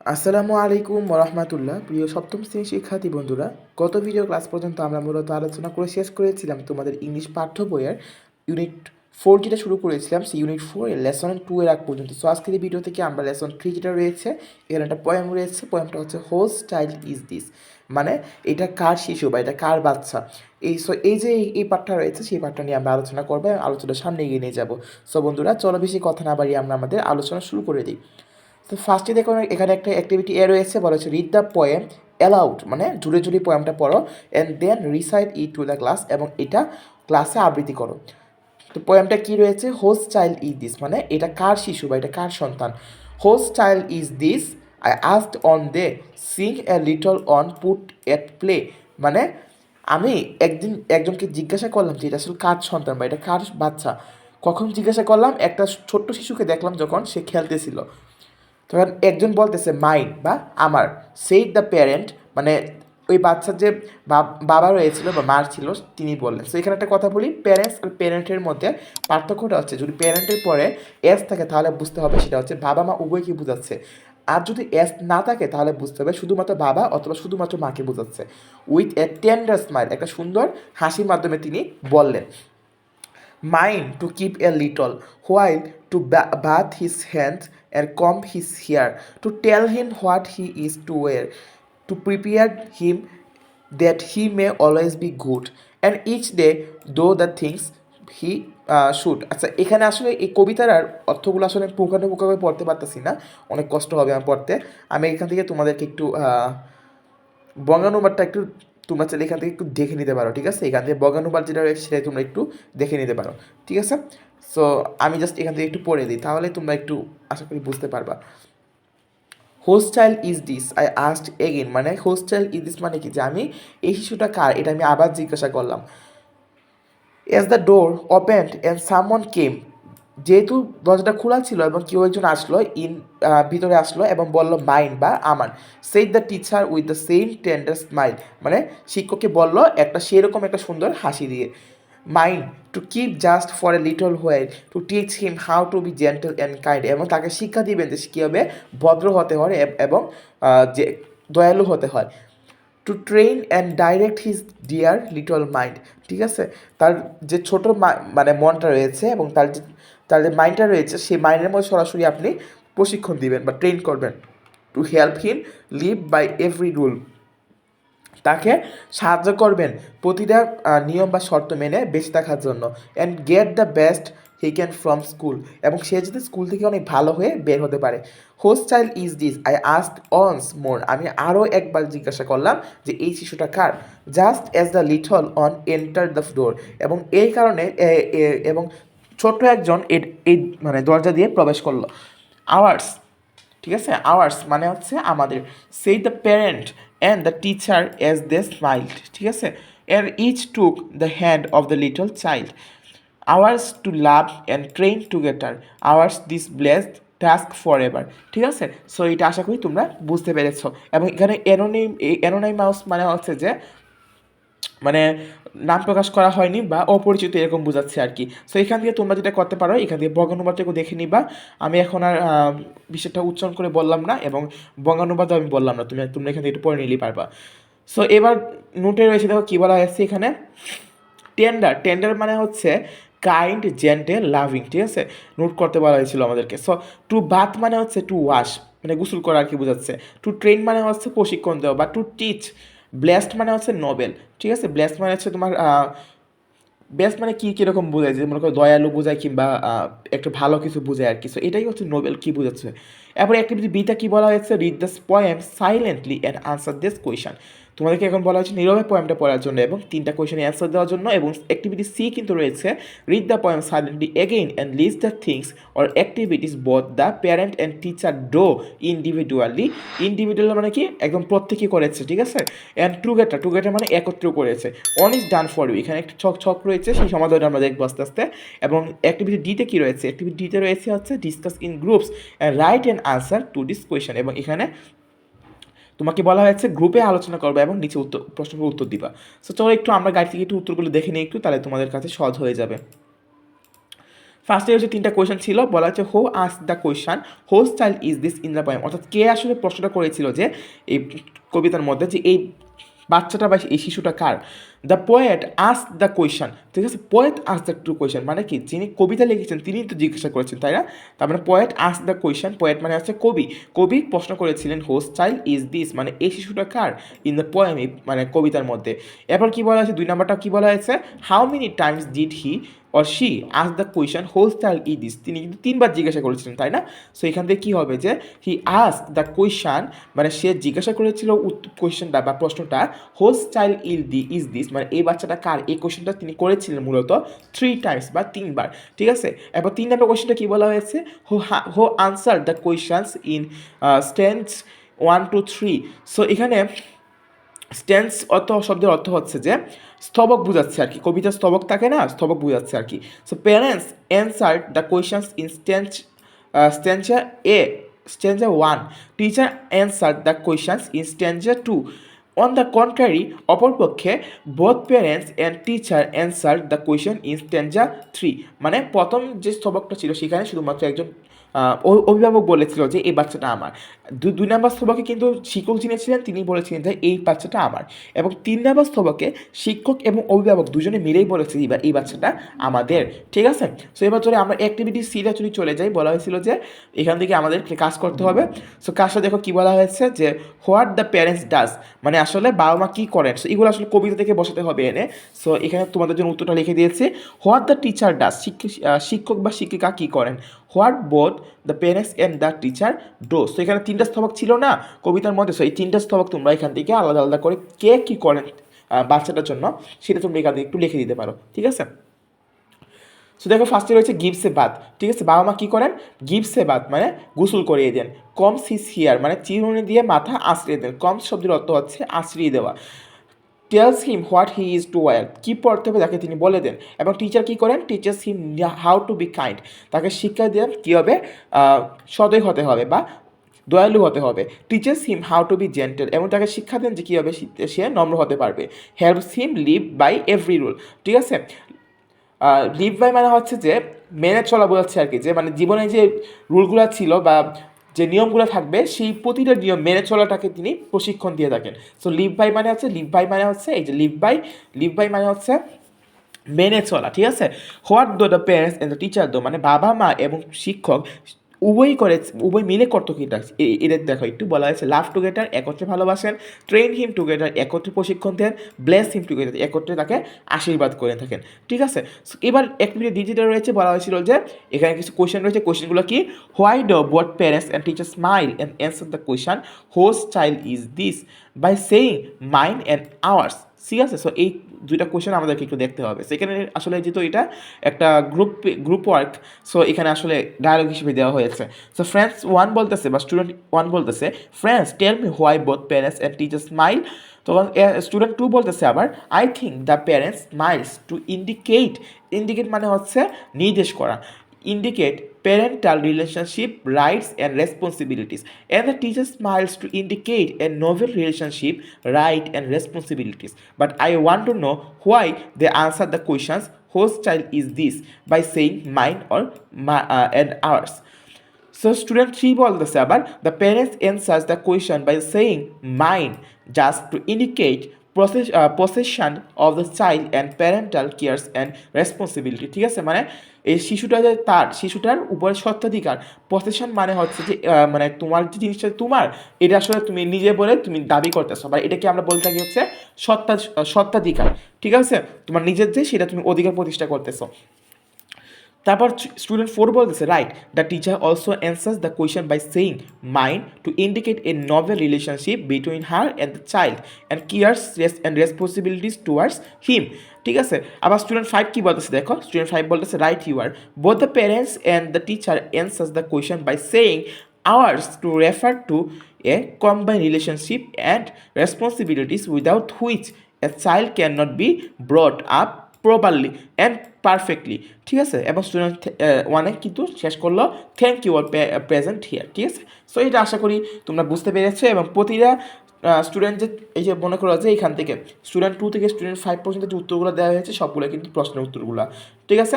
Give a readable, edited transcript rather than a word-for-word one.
আসসালামু আলাইকুম রহমতুল্লাহ। প্রিয় সপ্তম শ্রেণীর শিক্ষার্থী বন্ধুরা, গত ভিডিও ক্লাস পর্যন্ত আমরা মূলত আলোচনা করে শেষ করেছিলাম তোমাদের ইংলিশ পাঠ্য বইয়ের ইউনিট 4 যেটা শুরু করেছিলাম সেই ইউনিট 4 এর লেসন 2 এর আগ পর্যন্ত। সো আজকের এই ভিডিও থেকে আমরা লেসন 3 যেটা রয়েছে এখানে একটা পোয়েম রয়েছে। পোয়েমটা হচ্ছে হোজ চাইল্ড ইজ দিস, মানে এটা কার শিশু বা এটা কার বাচ্চা। এই যে এই পাঠটা রয়েছে সেই পাঠটা নিয়ে আমরা আলোচনা করবো এবং আলোচনার সামনে এগিয়ে নিয়ে যাবো। সো বন্ধুরা, চলো বেশি কথা না বাড়িয়ে আমরা আমাদের আলোচনা শুরু করে দিই। তো ফার্স্টে দেখো এখানে একটা অ্যাক্টিভিটি এ রয়েছে, বলা হচ্ছে রিড দ্য পোয়েম অ্যালাউড, মানে জুড়ে জুড়ে পোয়েমটা পড়ো and then recite it to the class, এবং এটা ক্লাসে আবৃত্তি করো। তো পোয়েমটা কি রয়েছে, হোজ চাইল্ড ইজ দিস, মানে এটা কার শিশু বা এটা কার সন্তান। Whose child is this, I asked one day, sing a little one put at play, মানে আমি একদিন একজনকে জিজ্ঞাসা করলাম যে এটা আসলে কার সন্তান বা এটা কার বাচ্চা। কখন জিজ্ঞাসা করলাম, একটা ছোট্ট শিশুকে দেখলাম যখন সে খেলতেছিল। তখন একজন বলতেছে মাইন বা আমার, সেইড দ্য প্যারেন্ট, মানে ওই বাচ্চার যে বাবা রয়েছিল বা মার ছিল তিনি বললেন। সো এখানে একটা কথা বলি, প্যারেন্টস আর প্যারেন্টের মধ্যে পার্থক্যটা হচ্ছে যদি প্যারেন্টের পরে এস থাকে তাহলে বুঝতে হবে সেটা হচ্ছে বাবা মা উভয়কে বোঝাচ্ছে, আর যদি এস না থাকে তাহলে বুঝতে হবে শুধুমাত্র বাবা অথবা শুধুমাত্র মাকে বোঝাচ্ছে। উইথ এ টেন্ডার স্মাইল, একটা সুন্দর হাসির মাধ্যমে তিনি বললেন, mine to keep a little, while to bath his hands and comb his hair, to tell him what he is to wear, to prepare him that he may always be good, and each day do the things he should. আচ্ছা, এখানে আসলে এই কবিতার আর অর্থগুলো আসলে পুঙ্খানুপুঙ্খভাবে পড়তে পারতেছি না, অনেক কষ্ট হবে আমার পড়তে। আমি এখান থেকে তোমাদেরকে একটু বঙ্গানুবাদটা একটু তোমরা চাইলে এখান থেকে একটু দেখে নিতে পারো, ঠিক আছে? এখান থেকে বঙ্গানুবাদ যেটা রয়েছে সেটাই তোমরা একটু দেখে নিতে পারো, ঠিক আছে? সো আমি জাস্ট এখান থেকে একটু পড়ে দিই, তাহলে তোমরা একটু আশা করি বুঝতে পারবা। Host child is this, I asked again, মানে হোস্ট চাইল্ড ইজ দিস মানে কি, যে আমি এই শিশুটা কার এটা আমি আবার জিজ্ঞাসা করলাম। As the door opened and someone came, যেহেতু দরজাটা খোলা ছিল এবং কেউ একজন আসলো ভিতরে আসলো এবং বলল মাইন বা আমার। Said the teacher with the same tender smile, মানে শিক্ষককে বলল একটা সেরকম একটা সুন্দর হাসি দিয়ে। Mine to keep just for a little while, to teach him how to be gentle and kind, এবং তাকে শিক্ষা দিবেন যে কীভাবে ভদ্র হতে হয় এবং যে দয়ালু হতে হয়। To train and direct his dear little mind, ঠিক আছে? তার যে ছোট মানে মনটা রয়েছে এবং তার যে মাইন্ডটা রয়েছে সেই মাইন্ডের মধ্যে সরাসরি আপনি প্রশিক্ষণ দিবেন বা ট্রেন করবেন। To help him live by every rule, তাকে সাহায্য করবেন প্রতিটা নিয়ম বা শর্ত মেনে বেঁচে থাকার জন্য। And get the best he can from school, এবং সে যাতে স্কুল থেকে অনেক ভালো হয়ে বের হতে পারে। Whose child is this, I asked once more, আমি আরও একবার জিজ্ঞাসা করলাম যে এই শিশুটা কার। Just as the little one enter the door, এবং এই কারণে এবং ছোট্ট একজন এই মানে দরজা দিয়ে প্রবেশ করলো। আওয়ার্স, ঠিক আছে? আওয়ার্স মানে হচ্ছে আমাদের। সেই the parent and the teacher as they smiled, ঠিক আছে? এর each took the hand of the little child. Ours to love and train together, ours this blessed task forever, ঠিক আছে? সো এটা আশা করি তোমরা বুঝতে পেরেছো। এবং এখানে অ্যানোনাইমাস মানে হচ্ছে যে মানে নাম প্রকাশ করা হয়নি বা অপরিচিত এরকম বোঝাচ্ছে আর কি। সো এখান থেকে তোমরা যেটা করতে পারো, এখান থেকে বঙ্গানুবাদটাকে দেখে নিবা। আমি এখন আর বিষয়টা উচ্চারণ করে বললাম না এবং বঙ্গানুবাদও আমি বললাম না, তোমরা এখান থেকে একটু পড়ে নিলেই পারবা। সো এবার নোটে রয়েছে, দেখো কী বলা হয়েছে এখানে। টেন্ডার মানে হচ্ছে কাইন্ড, জেন্টেল, লাভিং, ঠিক আছে? নোট করতে বলা হয়েছিল আমাদেরকে। সো টু বাথ মানে হচ্ছে টু ওয়াশ, মানে গোসল করা আর কি বোঝাচ্ছে। টু ট্রেন মানে হচ্ছে প্রশিক্ষণ দেওয়া বা টু টিচ। ব্লেসড মানে হচ্ছে নোবেল, ঠিক আছে? ব্লেসড মানে হচ্ছে তোমার বেস্ট মানে কী কীরকম বোঝায়, যে মনে করো দয়ালু বোঝায় কিংবা একটু ভালো কিছু বোঝায় আর কি। সো এটাই হচ্ছে নোবেল কী বোঝাচ্ছে। এরপরে অ্যাক্টিভিটি বিটা কী বলা হয়েছে, read the poem silently and answer this question. তোমাদেরকে এখন বলা হয়েছে নীরবে পোয়েমটা পড়ার জন্য এবং 3টা কোয়েশনে অ্যান্সার দেওয়ার জন্য। এবং অ্যাক্টিভিটি সি কিন্তু রয়েছে, read the poem silently again and list the things or activities both the parent and teacher do individually. Individual মানে কি একদম প্রত্যেকে করেছে, ঠিক আছে? অ্যান্ড টুগেদার মানে একত্র করেছে। One is done for you, এখানে একটা ছক রয়েছে, সেই সমাধানটা আমরা দেখবো আস্তে আস্তে। এবং অ্যাক্টিভিটি ডিতে কী রয়েছে, অ্যাক্টিভিটি ডিতে রয়েছে হচ্ছে discuss in groups and write an answer to this question. এবং এখানে তোমাকে বলা হয়েছে গ্রুপে আলোচনা করবে এবং নিচে প্রশ্নগুলোর উত্তর দিবা। সো চলো একটু আমরা গাড়ি থেকে একটু উত্তরগুলো দেখে নিই একটু, তাহলে তোমাদের কাছে সহজ হয়ে যাবে। ফার্স্টে হচ্ছে 3টা কোয়েশ্চেন ছিল, বলা হচ্ছে who ask the question whose child is this in the poem, অর্থাৎ কে আসলে প্রশ্নটা করেছিল যে এই কবিতার মধ্যে যে এই বাচ্চাটা বা এই শিশুটা কার। The poet ask the question, ঠিক আছে, poet ask the two question মানে কি, যিনি কবিতা লিখেছেন তিনি তো জিজ্ঞাসা করেছেন, তাই না? তার মানে poet ask the question, poet মানে হচ্ছে কবি, কবি প্রশ্ন করেছিলেন হোজ চাইল্ড ইজ দিস মানে এই শিশুটা কার ইন দ্য পোয়েম, মানে কবিতার মধ্যে। এরপর কি বলা হয়েছে 2 নাম্বারটা কি বলা হয়েছে, how many times did he or she ask the question whose child is this, তিনি কিন্তু 3বার জিজ্ঞাসা করেছিলেন, তাই না? সো এখান থেকে কী হবে যে হি আস্ক দ্য কোয়েশ্চন মানে সে জিজ্ঞাসা করেছিল কোয়েশ্চেনটা বা প্রশ্নটা হোজ চাইল্ড ইজ দিস মানে এই বাচ্চাটা কার, এই কোয়েশ্চেনটা তিনি করেছিলেন মূলত 3 টাইমস বা 3বার, ঠিক আছে। এরপর 3 নম্বর কোয়েশ্চেনটা কী বলা হয়েছে, হো answer the questions in stands 1 to 3। So এখানে স্ট্যান্স শব্দের অর্থ হচ্ছে যে স্তবক বোঝাচ্ছে আর কি, কবিতার স্তবক থাকে না, স্তবক বোঝাচ্ছে আর কি। So parents answer the questions in stanza A, stanza 1, teacher answer the questions in stanza 2। On the contrary, অপরপক্ষে both parents and teacher answer the question in stanza 3, মানে প্রথম যে স্তবকটা ছিল সেখানে শুধুমাত্র একজন অভিভাবক বলেছিল যে এই বাচ্চাটা আমার। 2 নাম্বার স্তবকে কিন্তু শিক্ষক যিনি ছিলেন তিনি বলেছিলেন যে এই বাচ্চাটা আমার, এবং 3 নাম্বার স্তবকে শিক্ষক এবং অভিভাবক দুজনে মিলেই বলেছে এই বাচ্চাটা আমাদের, ঠিক আছে। সো এবার ধরে আমরা অ্যাক্টিভিটি সিটা যদি চলে যাই, বলা হয়েছিল যে এখান থেকে আমাদের কাজ করতে হবে। সো কাজটা দেখো কি বলা হয়েছে যে হোয়াট দ্য প্যারেন্টস ডাজ মানে আসলে বাবা মা কী করেন, সো এগুলো আসলে কবিতা থেকে বসাতে হবে এনে। সো এখানে তোমাদের জন্য উত্তরটা লিখে দিয়েছি, হোয়াট দ্য টিচার ডাজ শিক্ষক বা শিক্ষিকা কী করেন, what both the parents and the teacher do. So এখানে 3টা স্তবক ছিল না কবিতার মধ্যে, সো এই 3টা স্তবক তোমরা এখান থেকে আলাদা আলাদা করে কে কী করেন বাচ্চাটার জন্য সেটা তোমরা এখান থেকে একটু লিখে দিতে পারো, ঠিক আছে। সো দেখো ফার্স্টে রয়েছে গিভস এ বাথ, ঠিক আছে, বাবা মা কী করেন, গিভস এ বাথ মানে গোসল করিয়ে দেন। কমস হিজ হিয়ার মানে চিরুনি দিয়ে মাথা আশ্রিয়ে দেন, কমস শব্দের অর্থ হচ্ছে আশ্রিয়ে দেওয়া। Tells him what he is to wear, কী পড়তে হবে তাকে তিনি বলে দেন। এবং টিচার কী করেন, teachers him how to be kind, তাকে শিক্ষা দেন কী হবে, সদয় হতে হবে বা দয়ালু হতে হবে। Teachers him how to be gentle, এবং তাকে শিক্ষা দেন যে কীভাবে সে নম্র হতে পারবে। Helps him live by every rule, ঠিক আছে। লিভ বাই মানে হচ্ছে যে মেনে চলা বোঝাচ্ছে আর কি, যে মানে জীবনে যে রুলগুলো ছিল বা যে নিয়মগুলো থাকবে সেই প্রতিটা নিয়ম মেনে চলাটাকে তিনি প্রশিক্ষণ দিয়ে থাকেন। সো লিভ বাই মানে হচ্ছে এই যে লিভ বাই মানে হচ্ছে মেনে চলা, ঠিক আছে। হোয়াট দো the parents and the teacher দো মানে বাবা মা এবং শিক্ষক উভয় মিলে করতো কিনা এদের দেখো একটু বলা হয়েছে, লাভ টুগেদার একত্রে ভালোবাসেন, ট্রেন হিম টুগেদার একত্রে প্রশিক্ষণ দেন, ব্লেস হিম টুগেদার একত্রে তাকে আশীর্বাদ করে থাকেন, ঠিক আছে। এবার অ্যাক্টিভিটি ডিজিটাল রয়েছে, বলা হয়েছিল যে এখানে কিছু কোয়েশ্চেন রয়েছে, কোয়েশ্চেনগুলো কি, why do both parents and teacher smile and answer the question whose child is this by saying mine and ours, ঠিক আছে। সো এই 2টা কোয়েশ্চেন আমাদেরকে একটু দেখতে হবে। সেখানে আসলে যেহেতু এটা একটা গ্রুপ ওয়ার্ক, সো এখানে আসলে ডায়ালগ হিসেবে দেওয়া হয়েছে। সো ফ্রেন্ডস 1 বলতেছে বা স্টুডেন্ট 1 বলতেছে, friends tell me why both parents and teacher smile. তখন স্টুডেন্ট 2 বলতেছে আবার, I think the parents smiles to indicate মানে হচ্ছে নির্দেশ করা, indicate parental relationship rights and responsibilities, and the teacher smiles to indicate a novel relationship right and responsibilities, but I want to know why they answer the questions whose child is this by saying mine or and ours. So student 3 বলতেছে আবার, the parents answers the question by saying mine just to indicate possession of the child and parental cares and responsibility, ঠিক আছে। মানে এই শিশুটা যে শিশুটার উপরে স্বত্বাধিকার, possession মানে হচ্ছে যে মানে তোমার যে জিনিসটা তোমার এটা আসলে তুমি নিজে বলে তুমি দাবি করতেছো, বা এটাকে আমরা বলতে থাকি হচ্ছে স্বত্বাধিকার, ঠিক আছে, তোমার নিজের যে সেটা তুমি অধিকার প্রতিষ্ঠা করতেছো। তারপর স্টুডেন্ট 4 বলতেছে, right the teacher also answers the question by saying mind to indicate a novel relationship between her and the child and cares and responsibilities towards him, ঠিক আছে। আবার স্টুডেন্ট 5 কি বলতেছে দেখো, স্টুডেন্ট 5 বলতেছে, right you are both the parents and the teacher answers the question by saying ours to refer to a combined relationship and responsibilities without which a child can not be brought up properly and perfectly, ঠিক আছে। এবং student 1 কিন্তু শেষ করলো, thank you or present here, ঠিক আছে। So এটা আশা করি তোমরা বুঝতে পেরেছো, এবং প্রতিটা স্টুডেন্ট যে এই যে মনে করো যে এখান থেকে স্টুডেন্ট 2 থেকে স্টুডেন্ট 5 পর্যন্ত যে উত্তরগুলো দেওয়া হয়েছে সবগুলো কিন্তু প্রশ্নের উত্তরগুলো, ঠিক আছে।